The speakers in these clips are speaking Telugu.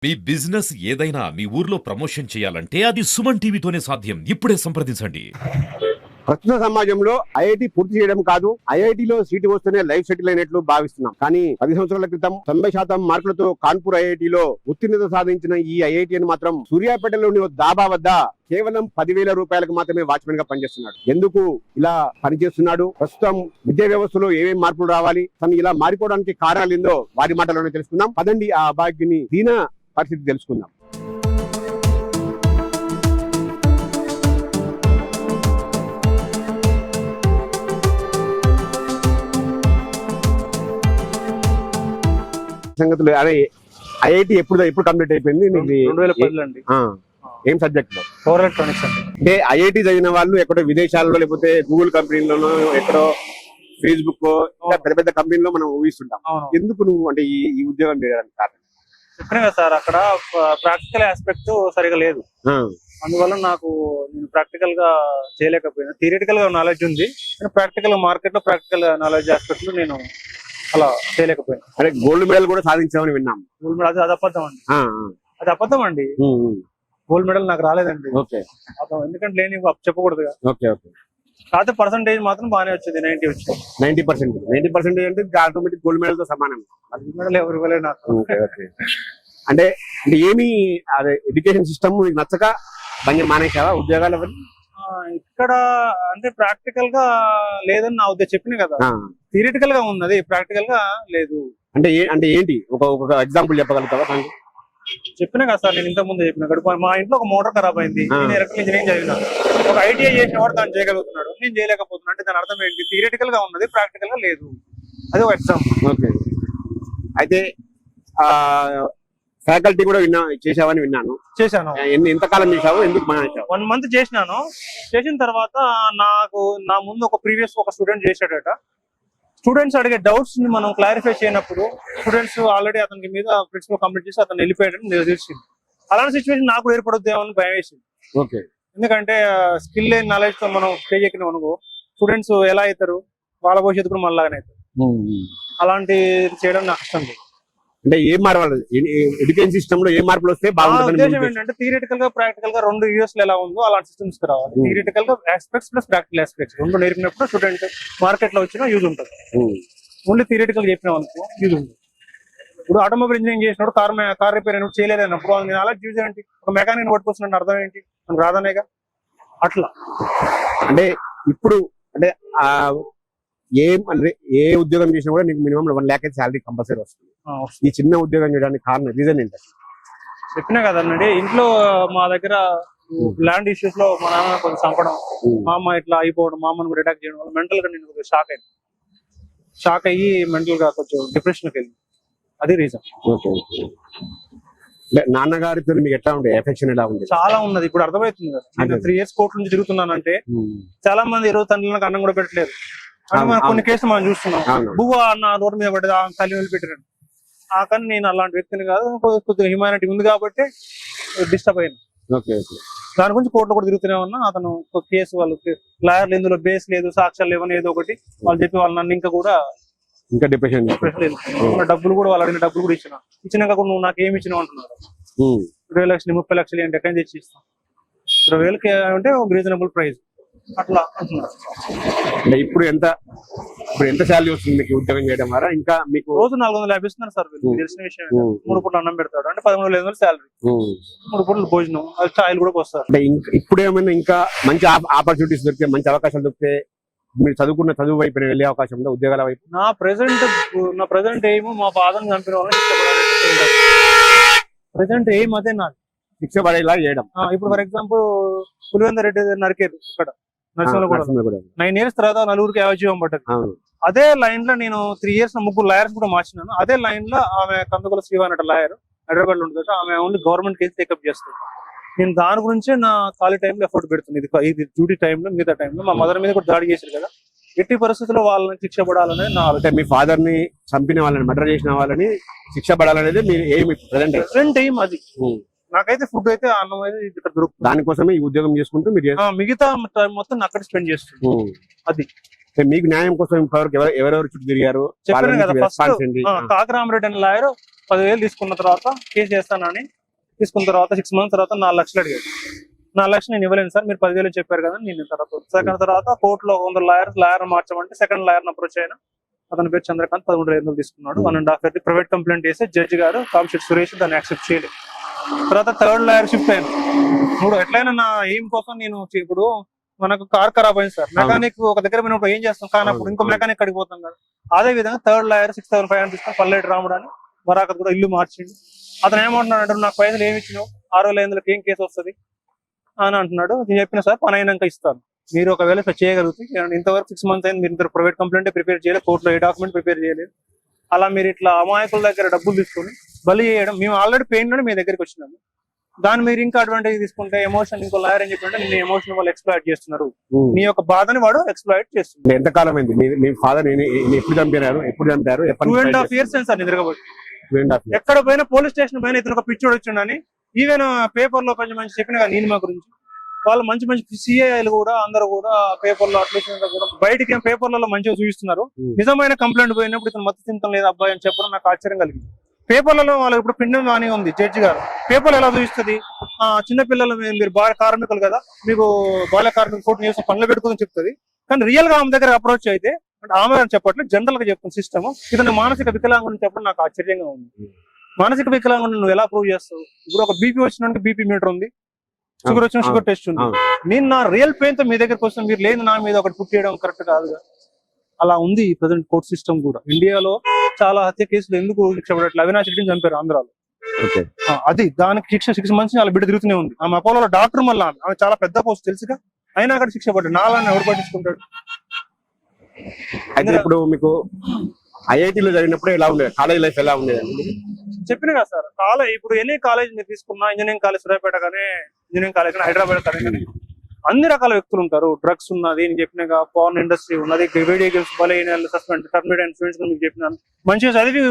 మీ బిజినెస్ ఏదైనా మీ ఊర్లో ప్రమోషన్ చేయాలంటే అది సుమన్ టీవీతోనే సాధ్యం. ఇప్పుడే సంప్రదించండి. ప్రస్తుత సమాజంలో ఐఐటి పూర్తి చేయడం కాదు, ఐఐటిలో సీటు వస్తేనే లైఫ్ సెటిల్ అయినట్లు భావిస్తున్నాం. కానీ 10 సంవత్సరాల క్రితం 90% మార్కులతో కాన్పూర్ ఐఐటిలో ఉత్తీర్ణత సాధించిన ఈ ఐఐటిని మాత్రం సూర్యాపేటలోని దాబా వద్ద కేవలం 10,000 రూపాయలకు మాత్రమే వాచ్మెన్ గా పనిచేస్తున్నాడు. ఎందుకు ఇలా పనిచేస్తున్నాడు, ప్రస్తుతం విద్యా వ్యవస్థలో ఏమేమి మార్పులు రావాలి, తను ఇలా మారిపోవడానికి కారణాలు ఏందో వారి మాటలోనే తెలుసుకుందాం. పదండి ఆ అభాగ్యుని దీన పరిస్థితి తెలుసుకుందాం. సంగతులు అదే ఐఐటి ఎప్పుడు కంప్లీట్ అయిపోయింది? 2010 అండి. ఏం సబ్జెక్ట్ లో? పవర్ ఎలక్ట్రానిక్స్ అండి. అంటే ఐఐటి చదివిన వాళ్ళు ఎక్కడో విదేశాలలో లేకపోతే గూగుల్ కంపెనీలోనో ఎక్కడో ఫేస్బుక్ పెద్ద పెద్ద కంపెనీలో మనం ఊహిస్తుంటాం. ఎందుకు నువ్వు అంటే ఈ ఉద్యోగం చేయడానికి కారణం? చెప్పినా కదా సార్, అక్కడ ప్రాక్టికల్ ఆస్పెక్ట్ సరిగా లేదు. అందువల్ల నాకు నేను ప్రాక్టికల్ గా చేయలేకపోయినా. థియరిటికల్ గా నాలెడ్జ్ ఉంది, కానీ ప్రాక్టికల్ మార్కెట్ లో ప్రాక్టికల్ నాలెడ్జ్ ఆస్పెక్ట్ లో నేను అలా చేయలేకపోయినా. అంటే గోల్డ్ మెడల్ కూడా సాధించామని విన్నాం. గోల్డ్ మెడల్ అది అబద్ధం అండి. అది అబద్ధం అండి. గోల్డ్ మెడల్ నాకు రాలేదండి. ఎందుకంటే లేని చెప్పకూడదు. కాకపోతే పర్సంటేజ్ మాత్రం బాగానే వచ్చింది, 90 వచ్చింది. 90% అంటే ఆటోమేటిక్ గోల్డ్ మెడల్ తో సమానం. అది మెడల్ ఎవరు ఇవ్వలేదు నాకు. అంటే ఏమి అదే ఎడ్యుకేషన్ సిస్టమ్ నచ్చక మానేసావా ఉద్యోగాలు? ఇక్కడ అంటే ప్రాక్టికల్ గా లేదని నా ఉద్దేశం. చెప్పిన కదా, థియరిటికల్ గా ఉన్నది, ప్రాక్టికల్ గా లేదు. అంటే ఏంటి ఒక ఎగ్జాంపుల్ చెప్పగలుగుతావా? చెప్పినా కదా సార్, నేను ఇంత ముందు చెప్పిన. మా ఇంట్లో ఒక మోటార్ ఖరాబ్ అయింది, నేను ఎలక్ట్రికల్ ఇంజనీరింగ్ చదివినా. ఒక ఐటీఐ చేసిన వాడు దాన్ని చేయగలుగుతున్నాడు, నేను చేయలేకపోతున్నా. అంటే దాని అర్థం ఏంటి? థియరిటికల్ గా ఉన్నది, ప్రాక్టికల్ గా లేదు. అది ఒక ఎగ్జాంపుల్. అయితే ఫ్యాకల్టీ కూడా చేసావని విన్నాను. చేశాను. ఎంతకాలం చేసావు? ఎందుకు 1 మంత్ చేసినాను. చేసిన తర్వాత నా ముందు ఒక ప్రీవియస్ ఒక స్టూడెంట్ చేశాడట. స్టూడెంట్స్ అడిగే డౌట్స్ ని మనం క్లారిఫై చేయనప్పుడు స్టూడెంట్స్ ఆల్రెడీ అతనికి మీద ప్రిన్సిపల్ కంప్లీట్ చేసి అతను వెళ్ళిపోయాడని తెలిసింది. అలాంటి సిచ్యువేషన్ నాకు ఏర్పడొద్దేమని భయం వేసింది. ఎందుకంటే స్కిల్ లేని నాలెడ్జ్ తో మనం స్టేజ్ ఎక్కినాం అనుకో, స్టూడెంట్స్ ఎలా అవుతారు, వాళ్ళ భవిష్యత్తు కూడా మనలాగానే అవుతారు. అలాంటి చేయడం నాకు ఇష్టం లేదు. అంటే ఏం మారవాలి ఎడ్యుకేషన్ సిస్టమ్ లో, ఏ మార్పులు వస్తే బాగుంటుంది? ఉద్దేశం ఏంటంటే థియరిటికల్ గా ప్రాక్టికల్ గా 2 years లో ఎలా ఉందో అలాంటి సిస్టమ్స్ రావాలి. థియరిటికల్ గా ఆస్పెక్ట్స్ ప్లస్ ప్రాక్టికల్ ఆస్పెక్ట్స్ 2 నేర్పినప్పుడు స్టూడెంట్ మార్కెట్ లో వచ్చినా యూజ్ ఉంటుంది. ఓన్లీ థియరిటికల్ చెప్పినాం అనుకో యూజ్ ఉంటుంది. ఇప్పుడు ఆటోమొబైల్ ఇంజనీరింగ్ చేసినప్పుడు కార్ రిపేర్ అయినప్పుడు చేయలేదన్నప్పుడు నేను అలా యూజ్ ఏంటి? ఒక మెకానిక్ పట్టుకొస్తున్న అర్థం ఏంటి? మనకు రాదనేగా. అట్లా అంటే ఇప్పుడు అంటే ఏ ఉద్యోగం చేసినా కూడా నీకు మినిమం 1 lakh శాలరీ కంపల్సరీ వస్తుంది. ఈ చిన్న ఉద్యోగం చేయడానికి కారణం రీజన్ ఏంటి? చెప్పినా కదండి, ఇంట్లో మా దగ్గర ల్యాండ్ ఇష్యూస్ లో మా నాన్న కొంచెం చంపడం, మా అమ్మ ఇట్లా అయిపోవడం, మా అమ్మని కూడా అటాక్ చేయడం వల్ల మెంటల్ గా నేను షాక్ అయ్యి మెంటల్ గా కొంచెం డిప్రెషన్ కి వెళ్ళి, అది రీజన్. నాన్నగారితో మీకు ఎట్లా ఉండే ఎఫెక్షన్ ఎలా ఉంది? చాలా ఉన్నది. ఇప్పుడు అర్థమవుతుంది కదా, నేను 3 years కోర్టు నుంచి తిరుగుతున్నానంటే చాలా మంది 20 తండ్రులకు అన్నం కూడా పెట్టలేదు. కొన్ని కేసులు మనం చూస్తున్నాం. బువ్వ అన్న రోడ్డు మీద పడ్డది, తల్లి వెళ్ళి పెట్టారు. ఆ కానీ నేను అలాంటి వ్యక్తిని కాదు, కొద్దిగా హ్యూమానిటీ ఉంది కాబట్టి డిస్టర్బ్ అయ్యాను. దాని గురించి కోర్టులో కూడా తిరుగుతూనే ఉన్నా. అతను కేసు వాళ్ళకి లాయర్లు ఇందులో బేస్ లేదు, సాక్ష్యాలు లేవని ఏదో ఒకటి వాళ్ళు చెప్పి వాళ్ళు నన్ను ఇంకా డిప్రెషన్ డబ్బులు కూడా వాళ్ళు అడిగిన డబ్బులు కూడా ఇచ్చినాక కూడా నువ్వు నాకు ఏమి ఇచ్చినావు అంటున్నారు. 20 లక్షలు 30 లక్షలు అంటే ఎక్కడి నుంచి తెచ్చి ఇస్తాం? 20,000 అంటే ఒక రీజనబుల్ ప్రైస్ అట్లా అంటున్నారు. ఇప్పుడు ఎంత శాలరీ వస్తుంది మీకు ఉద్యోగం చేయడం ద్వారా? ఇంకా మీకు రోజు 450 ఇస్తున్నారు సార్. తెలిసిన విషయం. 3 పూటలు అన్నం పెడతాడు అంటే 13,500 శాలరీ, 3 పూటలు భోజనం, అది ఛాయలు కూడా వస్తారు. అంటే ఇప్పుడు ఏమైనా ఇంకా మంచి ఆపర్చునిటీస్ దొరికితే, మంచి అవకాశాలు దొరికితే మీరు చదువుకున్న చదువు వైపు వెళ్ళే అవకాశం ఉందా? ఉద్యోగాల వైపు? నా ప్రెసెంట్ ఏమో మా ఫాదర్ చంపిన వాళ్ళని ప్రెసెంట్ ఏం అదే నాది, శిక్ష పడేలా చేయడం. ఇప్పుడు ఫర్ ఎగ్జాంపుల్ పులివెందర్ రెడ్డి నరికేరు ఇక్కడ నరసింహ 9 years తర్వాత 4 యావజీవం పడ్డది. అదే లైన్ లో నేను 3 years 3 లాయర్స్ కూడా మార్చినాను. అదే లైన్ లో ఆమె కందుకుల శ్రీవాణి అట లాయర్ హైదరాబాద్ లో ఉంటుంది. ఆమె ఓన్లీ గవర్నమెంట్ కేసు టేకప్ చేస్తుంది. నేను దాని గురించే నా ఖాళీ టైంలో ఎఫర్ట్ పెడుతుంది. ఇది డ్యూటీ టైంలో, మిగతా టైంలో మా మదర్ మీద కూడా దాడి చేశారు కదా, ఎట్టి పరిస్థితుల్లో వాళ్ళని శిక్ష పడాలనేది నా ఆలోచన. మీ ఫాదర్ ని చంపిన వాళ్ళని, మర్డర్ చేసిన వాళ్ళని శిక్ష పడాలనేది మీరు ఏమి ప్రెసెంట్ ఏం అది. నాకైతే ఫుడ్ అయితే, అన్నం అయితే ఇక్కడ దొరుకుతుంది. దానికోసమే ఈ ఉద్యోగం చేసుకుంటూ మీరు మిగతా మొత్తం అక్కడ స్పెండ్ చేస్తుంది. అది మీకు న్యాయం కోసం ఇంతవరకు ఎవరెవరు చుట్టూ తిరిగారు? చెప్పాను కదా ఫస్ట్ రెస్పాన్స్ ఏంటి? కాకరామరెడ్డి అనే లాయర్ 10,000 తీసుకున్న తర్వాత కేసు చేస్తానని తీసుకున్న తర్వాత 6 months తర్వాత 4 లక్షలు అడిగాడు. 4 లక్షలు నేను ఇవ్వలేను సార్, మీరు 10,000 చెప్పారు కదా. నేను తర్వాత సెకండ్ తర్వాత కోర్టులో 100 లాయర్ మార్చమంటే సెకండ్ లాయర్ అప్రోచ్ అయినా, అతని పేరు చంద్రకాంత్, 13,500 తీసుకున్నాడు. 1.5 year ప్రైవేట్ కంప్లైంట్ చేస్తే జడ్జి గారు కామశెట్టి సురేష్ దాన్ని యాక్సెప్ట్ చేయలేదు. తర్వాత థర్డ్ లాయర్ షిఫ్ట్ అయ్యాను. ఇప్పుడు ఎట్లయినా నా ఎయిమ్ కోసం నేను ఇప్పుడు మనకు కార్ ఖరాబ్ అయింది సార్, మెకానిక్ ఒక దగ్గర పోయినప్పుడు ఏం చేస్తాం కానప్పుడు ఇంకో మెకానిక్ అడిగి పోతాం కదా. అదే విధంగా థర్డ్ లాయర్ 6,500 తీసుకొని పల్లెటి రాముడు అని వరాకత్ కూడా ఇల్లు మార్చిండు. అతను ఏమంటున్నాడు అంటే, నాకు పైసలు ఏమి ఇచ్చినావు, 6,500 ఏం కేసు వస్తుంది అని అంటున్నాడు. నేను చెప్పిన సార్ పని అయినాక ఇస్తాను, మీరు ఒకవేళ చేయగలిగితే. ఇంతవరకు 6 months అయింది, మీరు ప్రైవేట్ కంప్లైంట్ ప్రిపేర్ చేయలేదు, కోర్టులో ఏ డాక్యుమెంట్ ప్రిపేర్ చేయలేదు. అలా మీరు ఇట్లా అమాయకుల దగ్గర డబ్బులు తీసుకొని బలి చేయడం, మేము ఆల్రెడీ పెయిన్ లోనే మీ దగ్గరికి వచ్చినాము, దాన్ని మీరు ఇంకా అడ్వాంటేజ్ తీసుకుంటే ఎమోషన్, ఇంకో లాయర్ అని చెప్పంటే నిన్ను ఎమోషన్ వాళ్ళు ఎక్స్ప్లాయిట్ చేస్తున్నారు, నీ యొక్క బాధని వాడు ఎక్స్ప్లాయిట్ చేస్తున్నారు. ఎంతకాలం అయింది మీ ఫాదర్ ఎప్పుడు చంపారు? 2.5 years సార్ నేను తిరగబోతు. ఎక్కడ పోయినా పోలీస్ స్టేషన్ పైన ఇతను ఒక పిచ్చోడు వచ్చిండని ఈవెన్ పేపర్ లో కొంచెం మంచి చెప్పిన కదా నీలిమా గురించి, వాళ్ళు మంచి సిఐలు కూడా అందరూ కూడా పేపర్ లో అట్లీస్ట్ కూడా బయటికి పేపర్లలో మంచిగా చూపిస్తున్నారు. నిజమైన కంప్లైంట్ పోయినప్పుడు ఇతను మత్తు తింటం లేదు అబ్బాయి అని చెప్పడం నాకు ఆశ్చర్యం కలిగింది. పేపర్లలో వాళ్ళు ఇప్పుడు పిండం కానీ ఉంది, జడ్జి గారు పేపర్లు ఎలా చూపిస్తుంది, చిన్నపిల్లలు మీరు బాల కార్మికులు కదా, మీకు బాల కార్మికులు కోర్టు నియోజకం పనులు పెట్టుకుందని చెప్తుంది. కానీ రియల్ గా ఆమె దగ్గర అప్రోచ్ అయితే అంటే ఆమె అని చెప్పట్లేదు, జనరల్ గా చెప్తున్న సిస్టమ్. ఇతను మానసిక వికలాంగుని చెప్పడం నాకు ఆశ్చర్యంగా ఉంది. మానసిక వికలాంగుని నువ్వు ఎలా ప్రూవ్ చేస్తావు? ఇప్పుడు ఒక బీపీ వచ్చిన బీపీ మీటర్ ఉంది, షుగర్ వచ్చిన షుగర్ టెస్ట్ ఉంది. నేను నా రియల్ పెయిన్ తో మీ దగ్గరకు వస్తాను, మీరు లేదు నా మీద ఒకటి పుట్టేయడం కరెక్ట్ కాదుగా. అలా ఉంది ఈ ప్రజెంట్ కోర్ట్ సిస్టమ్ కూడా. ఇండియాలో చాలా హత్య కేసులు ఎందుకు శిక్ష పడట్లేదు? అవినాష్ రెడ్డిని చంపారు ఆంధ్రాలో, అది దానికి 6 months వాళ్ళ బిడ్డ తిరుగుతూనే ఉంది. ఆమె అపోలో డాక్టర్ మళ్ళీ ఆమె చాలా పెద్ద పోస్ట్ తెలుసుగా, అయినా అక్కడ శిక్ష పడ్డాడు. నాలని ఎవరు పట్టించుకుంటాడు? అయితే ఇప్పుడు మీకు ఐఐటీలో జరిగినప్పుడు ఎలా ఉండేది, కాలేజ్ లైఫ్ ఎలా ఉండేది? చెప్పిన కదా సార్, ఇప్పుడు ఎన్ని కాలేజ్ మీరు తీసుకున్నా, ఇంజనీరింగ్ కాలేజ్ సూర్యాపేట కానీ, ఇంజనీరింగ్ కాలేజ్ కానీ, హైదరాబాద్ కానీ, అన్ని రకాల వ్యక్తులు ఉంటారు. డ్రగ్స్ ఉన్నది నేను చెప్పినగా, పార్న్ ఇండస్ట్రీ ఉన్నది, వీడియో గేమ్స్ బలైన సస్పెండ్ టర్మినేట్ స్టూడెంట్స్ మీకు చెప్పినాను. మంచిగా చదివి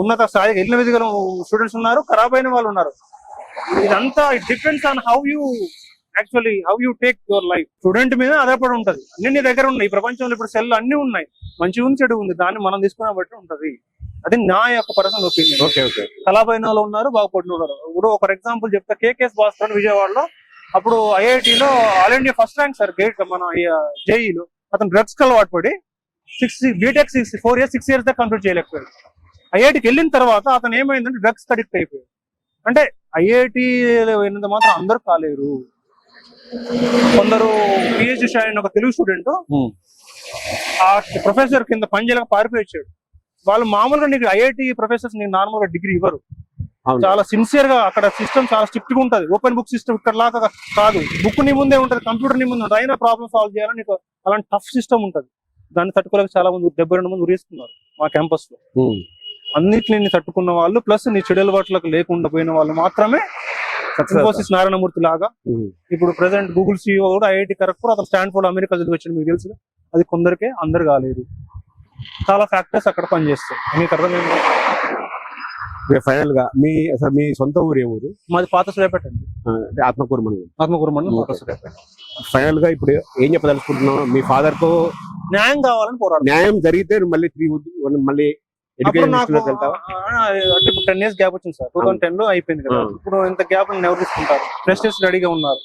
ఉన్నత స్థాయికి వెళ్ళిన విధిగా స్టూడెంట్స్ ఉన్నారు, ఖరాబ్ అయిన వాళ్ళు ఉన్నారు. ఇదంతా it depends on how you take your life. Student మీద ఆధారపడి ఉంటది. అన్ని నీ దగ్గర ఉన్నాయి. ఈ ప్రపంచంలో ఇప్పుడు సెల్ అన్ని ఉన్నాయి, మంచి ఉంది చెడు ఉంది, దాన్ని మనం తీసుకునే బట్టి ఉంటది. అది నా యొక్క పర్సనల్ ఒపీనియన్. ఖరాబ్ అయిన వాళ్ళు ఉన్నారు, బాగుపడిన ఉన్నారు. ఇప్పుడు ఒక ఎగ్జాంపుల్ చెప్తా, కేకేఎస్ భాస్కర్ విజయవాడలో అప్పుడు ఐఐటీలో all India first rank sir, GATE మన జేఈలో. అతను డ్రగ్స్ కి అలవాటు పడి బీటెక్ 4 years 6 years దాకా కంప్లీట్ చేయలేకపోయాడు. ఐఐటికి వెళ్ళిన తర్వాత అతను ఏమైందంటే డ్రగ్స్ అడిక్ట్ అయిపోయాడు. అంటే ఐఐటి వెళ్ళినంత మాత్రం అందరూ కాలేరు. కొందరు పిహెచ్డి షాయిన్ ఒక తెలుగు స్టూడెంట్ ఆ ప్రొఫెసర్ కింద పనిచేయలేక పారిపోయాడు. వాళ్ళు మామూలుగా నీకు ఐఐటి ప్రొఫెసర్స్ నీకు నార్మల్ గా డిగ్రీ ఇవ్వరు. చాలా సిన్సియర్ గా అక్కడ సిస్టమ్ చాలా స్ట్రిక్ట్ గా ఉంటది. ఓపెన్ బుక్ సిస్టమ్ ఇక్కడ లాగా కాదు, బుక్ నీ ముందే ఉంటది, కంప్యూటర్ నీ ముందు ఉంటుంది. అయినా ప్రాబ్లమ్ సాల్వ్ చేయాలని నీకు అలాంటి టఫ్ సిస్టమ్ ఉంటది. దాన్ని తట్టుకోలేక చాలా మంది 72 మంది ఉరేసుకున్నారు మా క్యాంపస్ లో. అన్నిటిని తట్టుకున్న వాళ్ళు ప్లస్ నీ చెడు అలవాట్లకు లేకుండా పోయిన వాళ్ళు మాత్రమే ఇన్ఫోసిస్ నారాయణమూర్తి లాగా. ఇప్పుడు ప్రెసెంట్ గూగుల్ సిఇఓ కూడా ఐఐటి ఖరగ్పూర్, అతను స్టాన్ఫోర్డ్ అమెరికా చదివి వచ్చాడు, మీకు తెలుసు. అది కొందరికే, అందరు కాలేదు. చాలా ఫ్యాక్టర్స్ అక్కడ పనిచేస్తాయి. మీకు అర్థమైంది? ఫైనల్ గా మీ సొంత ఊరు ఏ ఊరు? మాది పాత సూర్యాపేట అండి, ఆత్మకూరు మండలం పాత సూర్యాపేట. ఫైనల్ గా ఇప్పుడు ఏం చెప్పదలుచుకుంటున్నావు? మీ ఫాదర్ తో న్యాయం కావాలని పోరాడు. న్యాయం జరిగితే మళ్ళీ మళ్ళీ అప్పుడు నాకు అంటే ఇప్పుడు 10 years గ్యాప్ వచ్చింది సార్. 2010 లో అయిపోయింది కదా. ఇప్పుడు ఇంత గ్యాప్ ఎవరు తీసుకుంటారు? ఫ్రెషర్స్ రెడీగా ఉన్నారు,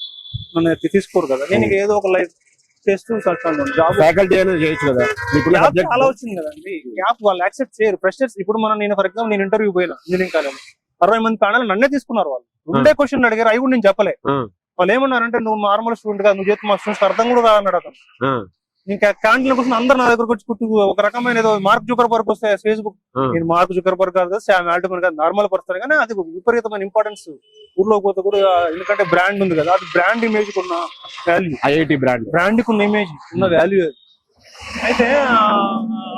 నన్ను తీసుకోరు కదా. నేను ఏదో ఒక లైఫ్ చేస్తూ జాబ్ ఫ్యాకల్టీ చేయొచ్చు కదా. చాలా వచ్చింది కదండి గ్యాప్, వాళ్ళు యాక్సెప్ట్ చేయరు ఫ్రెషర్స్. ఇప్పుడు నేను ఫర్ ఎగ్జాంపుల్ నేను ఇంటర్వ్యూ పోయినా ఇంజనీరింగ్ కాలేజ్, 60 మంది ప్యానల్ నన్నే తీసుకున్నారు. వాళ్ళు ఉండే క్వశ్చన్ అడిగారు, అవి కూడా నేను చెప్పలే. వాళ్ళు ఏమన్నారంటే, నువ్వు నార్మల్ స్టూడెంట్ కాదు, నువ్వు చేతి మా స్టూడెంట్స్ అర్థం కూడా రాదన్నాడు అతను. ఇంకా క్యాంటీన్ కోసం అందరు నా దగ్గరకు వచ్చి కుట్టు ఒక రకమైన ఏదో మార్క్ జుకర్బర్గ్ వస్తే ఫేస్బుక్, నేను మార్క్ జుకర్బర్గ్ కాదు, శామ్ ఆల్ట్మన్ కాదు, నార్మల్ పర్సన్. కానీ అది విపరీతమైన ఇంపార్టెన్స్ ఊర్లో పోతే కూడా. ఎందుకంటే బ్రాండ్ ఉంది కదా, అది బ్రాండ్ ఇమేజ్ ఉన్న వాల్యూ, ఐఐటి బ్రాండ్ కి ఉన్న ఇమేజ్ ఉన్న వాల్యూ. అయితే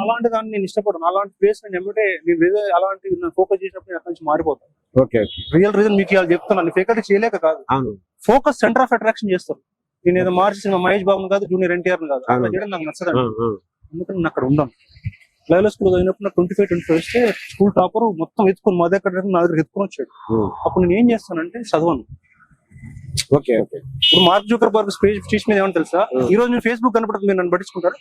అలాంటి దాన్ని నేను ఇష్టపడను. అలాంటి ప్లేస్ నేను ఎమ్మటే నేను అలాంటి ఫోకస్ చేసినప్పుడు నేను అక్కడి నుంచి మారిపోతాను. రియల్ రీజన్ మీకు ఇవాళ చెప్తాను, ఫేకల్టీ చేయలేక కాదు, ఫోకస్ సెంటర్ ఆఫ్ అట్రాక్షన్ చేస్తాను. నేను ఏదో మార్చి మహేష్ బాబుని కాదు, జూనియర్ ఎన్టీఆర్ కాదు, అలా చేయడం నాకు నచ్చదండి. అందుకని నేను అక్కడ ఉన్నాను. లైవ్లో స్కూల్ చదివినప్పుడు నాకు 25 వస్తే స్కూల్ టాపర్ మొత్తం ఎత్తుకొని మా దగ్గర నా దగ్గర ఎత్తుకొని వచ్చాడు. అప్పుడు నేను ఏం చేస్తానంటే చదవను, ఓకే ఓకే. ఇప్పుడు మార్క్ జూకర్బర్గ్ స్పీచ్ మీద ఏమని తెలుసా, ఈ రోజు మీరు ఫేస్బుక్ కనపడుతుంది, మీరు నన్ను పట్టించుకుంటారు?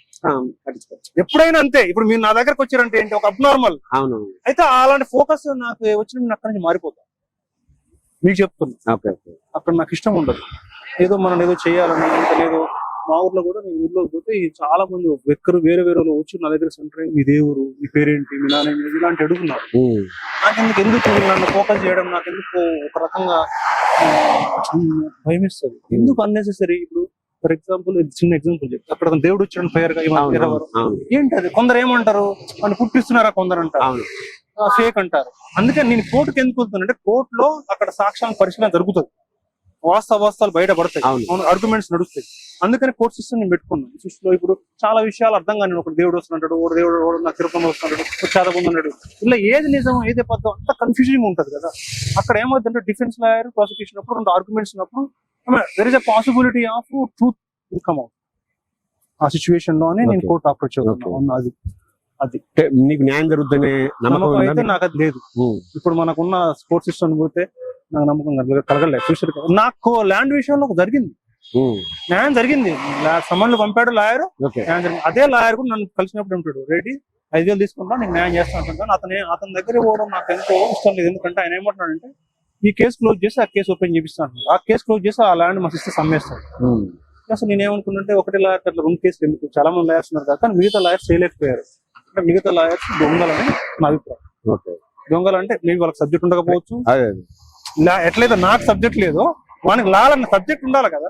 ఎప్పుడైనా అంతే. ఇప్పుడు మీరు నా దగ్గరకు వచ్చారంటే ఏంటి, ఒక అబ్నార్మల్. అవును. అయితే అలాంటి ఫోకస్ నాకు వచ్చిన అక్కడి నుంచి మారిపోతా. మీకు చెప్తున్నా, అక్కడ నాకు ఇష్టం ఉండదు. ఏదో మనం ఏదో చేయాలని లేదో. మా ఊర్లో కూడా నేను ఊర్లో పోతే చాలా మంది వెక్కరు వేరే వేరే వచ్చి నా దగ్గర సెంటర్ మీ దేవురు, మీ పేరేంటి, మీ నాన్న ఇలాంటి అడుగుతున్నారు. ఎందుకు నన్ను ఫోకస్ చేయడం నాకు ఎందుకు ఒక రకంగా భయం ఇస్తుంది. ఎందుకు అన్నెసెసరీ. ఇప్పుడు ఫర్ ఎగ్జాంపుల్ చిన్న ఎగ్జాంపుల్ చెప్తే, అక్కడ దేవుడు వచ్చాడు ఫైర్ గా ఏంటి అది, కొందరు ఏమంటారు వాళ్ళు పుట్టిస్తున్నారా, కొందరు అంటారు ఫేక్ అంటారు. అందుకే నేను కోర్టుకి ఎందుకు వెళ్తున్నానంటే, కోర్టులో అక్కడ సాక్ష్యాలను పరిశీలన జరుగుతుంది, వాస్తవాలు బయటపడతాయి, ఆర్గ్యుమెంట్స్ నడుస్తాయి. అందుకని కోర్ట్ సిస్టమ్ నేను పెట్టుకున్నాను. సృష్టిలో ఇప్పుడు చాలా విషయాలు అర్థం కానీ, ఒక దేవుడు వస్తున్నాడు, ఒక దేవుడు నా తిరుపతి వస్తున్నాడు, చేతకుందన్నాడు, ఇలా ఏది నిజం ఏది అబద్ధం అంత కన్ఫ్యూజింగ్ ఉంటది కదా. అక్కడ ఏమవుతుందంటే డిఫెన్స్ లాయర్ ప్రాసిక్యూషన్ అప్పుడు రెండు ఆర్గ్యుమెంట్స్ ఉన్నప్పుడు there is a possibility of truth will come out. ఆ సిచ్యువేషన్ లోనే నేను కోర్టు అప్రోచ్ అవుతున్నాను. అది నీకు న్యాయం జరుగుతుందనే నమ్మకం అయితే నాకు అది లేదు. ఇప్పుడు మనకున్న స్పోర్ట్స్ సిస్టమ్ పోతే నాకు నమ్మకం కలగలేదు. నాకు ల్యాండ్ విషయంలో జరిగింది, న్యాయం జరిగింది. సమన్లు పంపాడు లాయర్, న్యాయం జరిగింది. అదే లాయర్ కూడా నన్ను కలిసినప్పుడు ఉంటాడు, రెడీ 5,000 తీసుకుంటా నీకు న్యాయం చేస్తా అంటాను. అతని దగ్గర పోవడం నాకు ఎంతో ఇష్టం లేదు. ఎందుకంటే ఆయన ఏమంటున్నాడంటే, ఈ కేసు క్లోజ్ చేసి ఆ కేసు ఓపెన్ చేపిస్తా అంటున్నాడు. ఆ కేసు క్లోజ్ చేసి ఆ ల్యాండ్ మా సిస్టర్ అమ్మేస్తాడు. అసలు నేనేమనుకున్నానంటే, ఒకటి లాయర్ అట్లా 2 కేసులు ఎందుకు, చాలా మంది లాయర్స్ ఉన్నారు కదా, కానీ మిగతా లాయర్స్ చేయలేకపోయారు. అంటే మిగతా లాయర్స్ దొంగలని నా అభిప్రాయం. దొంగలు అంటే మేబీ వాళ్ళకి సబ్జెక్ట్ ఉండకపోవచ్చు, ఎట్లయితే నాకు సబ్జెక్ట్ లేదో వానికి లాలన్న సబ్జెక్ట్ ఉండాలి కదా.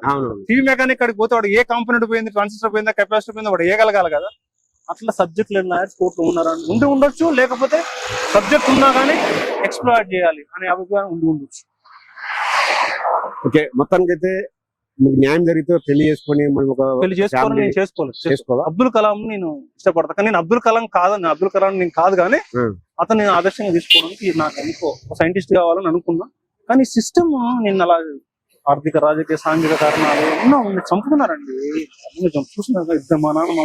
టీవీ మెకానిక్ అక్కడికి పోతే వాడు ఏ కాంపోనెంట్ పోయింది, ట్రాన్సిస్టర్ పోయిందా, కెపాసిటర్ పోయిందా, వాడు ఏగలగాలి కదా. అట్లా సబ్జెక్ట్ లేని లాయర్స్ కోర్టులో ఉన్నారని ఉండొచ్చు, లేకపోతే సబ్జెక్ట్ ఉన్నా కానీ ఎక్స్ప్లోర్ చేయాలి అనే అభిప్రాయం ఉండొచ్చు. ఓకే, మొత్తానికైతే మీకు న్యాయం జరిగితే పెళ్లి చేసుకొని పెళ్లి చేసుకోవాలి. నేను చేసుకోవాలి. అబ్దుల్ కలాం నేను ఇష్టపడతా, కానీ నేను అబ్దుల్ కలాం నేను కాదు కానీ అతను నేను ఆదర్శంగా తీసుకోవడానికి నాకు ఎందుకో సైంటిస్ట్ కావాలని అనుకున్నా. కానీ సిస్టమ్ నిన్న అలా ఆర్థిక రాజకీయ సాంఘిక కారణాలు ఎన్నో చంపుతున్నారండి. చూస్తున్నారు, మా నాన్న మా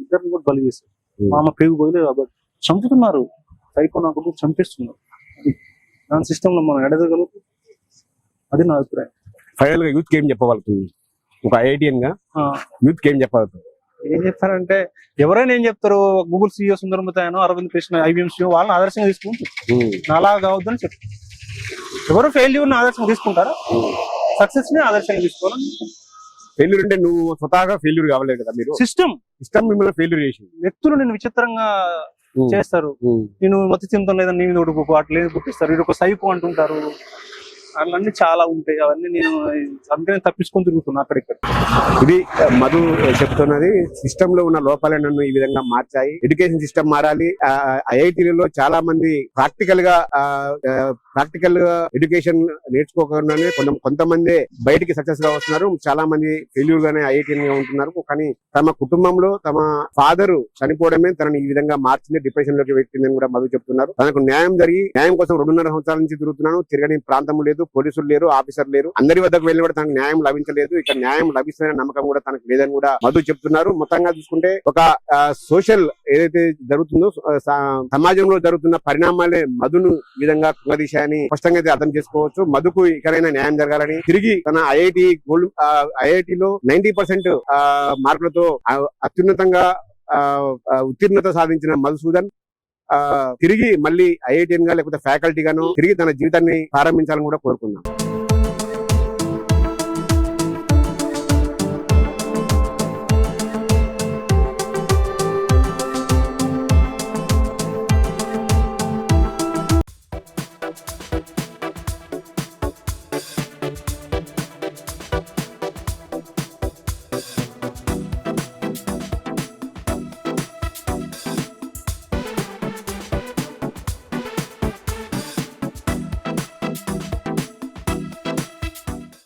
ఇద్దరిని కూడా బలి చేశారు. మా అమ్మ పేగు పోయలేదు కాబట్టి చంపుతున్నారు, సైకో నా కొడుకు చంపిస్తున్నారు. దాని సిస్టమ్ లో మనం ఎడదగలుగుతాం. అది నా అభిప్రాయం. ఫైనల్ గా యూత్ కి ఏం చెప్పగలుగుతుంది, ఒక ఐఐటియన్ గా యూత్ కి ఏం చెప్పగలుగుతుంది? ఏం చెప్తారంటే, ఎవరైనా ఏం చెప్తారు, గూగుల్ CEO సుందరమతాయనో, అరవింద్ కృష్ణ IBM CEO వాళ్ళని ఆదర్శంగా తీసుకుంటారు. అలా కావద్దని చెప్తారు. ఎవరు ఫెయిల్యూర్ ని ఆదర్శంగా తీసుకుంటారా, సక్సెస్ ని ఆదర్శంగా తీసుకోవాలి. ఫెయిల్యూర్ అంటే నువ్వు స్వతహాగా ఫెయిల్యూర్ కావలేదు కదా, మీరు సిస్టమ్ మిమ్మల్ని ఫెయిల్యూర్ చేసింది. వ్యక్తులు నేను విచిత్రంగా చేస్తారు, నేను మతి చింతం లేదని నీ మీద ఒకటి అట్లా పుట్టిస్తారు, ఇది ఒక సైకో అంటుంటారు. అన్నీ చాలా ఉంటాయి, అవన్నీ నేను అందుకనే తప్పించుకొని తిరుగుతున్నా అక్కడిక్కడ. ఇది మధు చెప్తున్నది. సిస్టమ్ లో ఉన్న లోపాలే నన్ను ఈ విధంగా మార్చాయి. ఎడ్యుకేషన్ సిస్టమ్ మారాలి. ఐఐటీలలో చాలా మంది ప్రాక్టికల్ గా ఎడ్యుకేషన్ నేర్చుకోకుండానే కొంతమంది బయటికి సక్సెస్ గా వస్తున్నారు. చాలా మంది ఫెయిల్యూర్ గానే ఐఐటీఎన్ గా ఉంటున్నారు. కానీ తమ కుటుంబంలో తమ ఫాదర్ చనిపోవడమే తనని ఈ విధంగా మార్చింది, డిప్రెషన్ లోకి పెట్టిందని కూడా మధు చెప్తున్నారు. తనకు న్యాయం న్యాయం కోసం 2.5 సంవత్సరాల నుంచి తిరుగుతున్నాను, తిరగని ప్రాంతం లేదు, పోలీసులు లేరు, ఆఫీసర్ లేరు, అందరి వద్దకు వెళ్ళి కూడా తనకు న్యాయం లభించలేదు. ఇక న్యాయం లభిస్తున్న నమ్మకం కూడా తనకు లేదని కూడా మధు చెప్తున్నారు. మొత్తంగా చూసుకుంటే ఒక సోషల్ ఏదైతే జరుగుతుందో సమాజంలో జరుగుతున్న పరిణామాలే మధును ఈ విధంగా కుంగదీశాయని స్పష్టంగా అయితే అర్థం చేసుకోవచ్చు. మధుకు ఇకనైనా న్యాయం జరగాలని, తిరిగి తన ఐఐటిలో 90% మార్కులతో అత్యున్నతంగా ఉత్తీర్ణత సాధించిన మధుసూదన్ తిరిగి మళ్ళీ ఐఐటిఎన్ గా లేకపోతే ఫ్యాకల్టీగాను తిరిగి తన జీవితాన్ని ప్రారంభించాలని కూడా కోరుకుందాం.